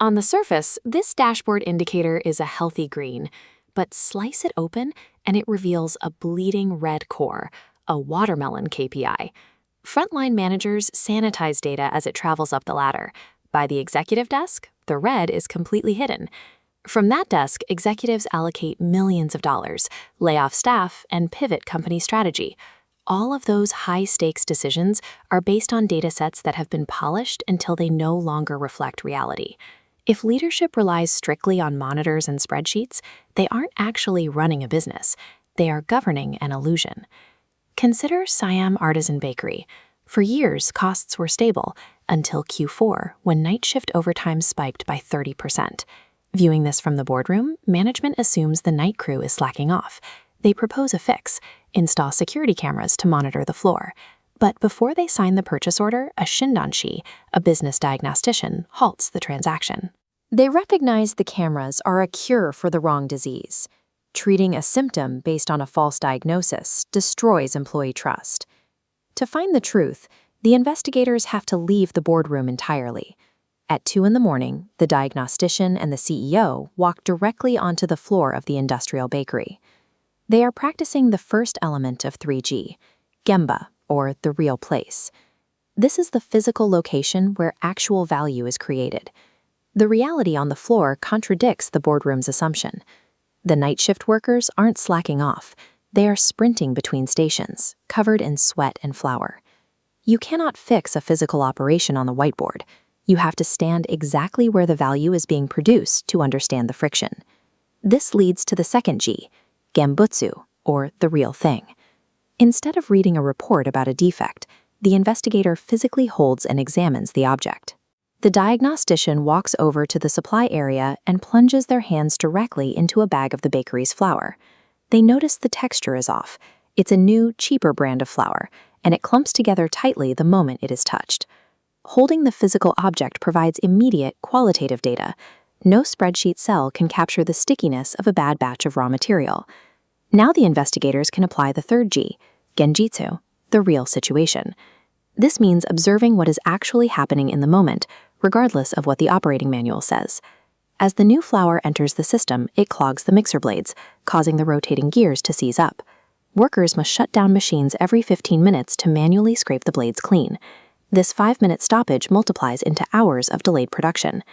On the surface, this dashboard indicator is a healthy green, but slice it open and it reveals a bleeding red core, a watermelon KPI. Frontline managers sanitize data as it travels up the ladder. By the executive desk, the red is completely hidden. From that desk, executives allocate millions of dollars, lay off staff, and pivot company strategy. All of those high-stakes decisions are based on data sets that have been polished until they no longer reflect reality. If leadership relies strictly on monitors and spreadsheets, they aren't actually running a business. They are governing an illusion. Consider Siam Artisan Bakery. For years, costs were stable, until Q4, when night shift overtime spiked by 30%. Viewing this from the boardroom, management assumes the night crew is slacking off. They propose a fix: install security cameras to monitor the floor. But before they sign the purchase order, a shindanshi, a business diagnostician, halts the transaction. They recognize the cameras are a cure for the wrong disease. Treating a symptom based on a false diagnosis destroys employee trust. To find the truth, the investigators have to leave the boardroom entirely. At 2 a.m, the diagnostician and the CEO walk directly onto the floor of the industrial bakery. They are practicing the first element of 3G, Gemba, or the real place. This is the physical location where actual value is created. The reality on the floor contradicts the boardroom's assumption. The night shift workers aren't slacking off. They are sprinting between stations, covered in sweat and flour. You cannot fix a physical operation on the whiteboard. You have to stand exactly where the value is being produced to understand the friction. This leads to the second G, Gembutsu, or the real thing. Instead of reading a report about a defect, the investigator physically holds and examines the object. The diagnostician walks over to the supply area and plunges their hands directly into a bag of the bakery's flour. They notice the texture is off. It's a new, cheaper brand of flour, and it clumps together tightly the moment it is touched. Holding the physical object provides immediate, qualitative data. No spreadsheet cell can capture the stickiness of a bad batch of raw material. Now the investigators can apply the third G, Genjitsu, the real situation. This means observing what is actually happening in the moment, regardless of what the operating manual says. As the new flour enters the system, it clogs the mixer blades, causing the rotating gears to seize up. Workers must shut down machines every 15 minutes to manually scrape the blades clean. This 5-minute stoppage multiplies into hours of delayed production.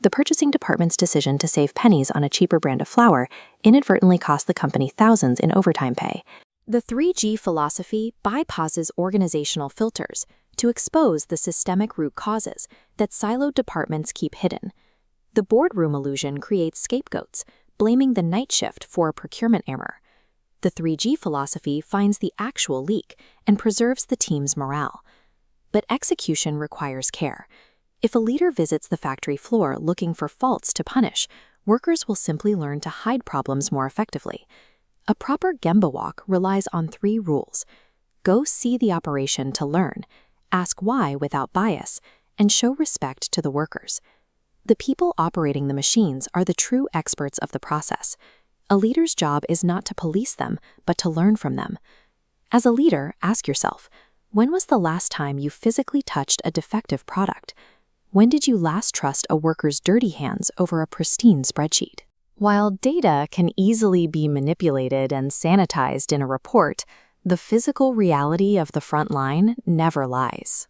The purchasing department's decision to save pennies on a cheaper brand of flour inadvertently cost the company thousands in overtime pay. The 3G philosophy bypasses organizational filters to expose the systemic root causes that siloed departments keep hidden. The boardroom illusion creates scapegoats, blaming the night shift for a procurement error. The 3G philosophy finds the actual leak and preserves the team's morale. But execution requires care. If a leader visits the factory floor looking for faults to punish, workers will simply learn to hide problems more effectively. A proper Gemba walk relies on 3 rules. Go see the operation to learn, ask why without bias, and show respect to the workers. The people operating the machines are the true experts of the process. A leader's job is not to police them, but to learn from them. As a leader, ask yourself, when was the last time you physically touched a defective product? When did you last trust a worker's dirty hands over a pristine spreadsheet? While data can easily be manipulated and sanitized in a report, the physical reality of the front line never lies.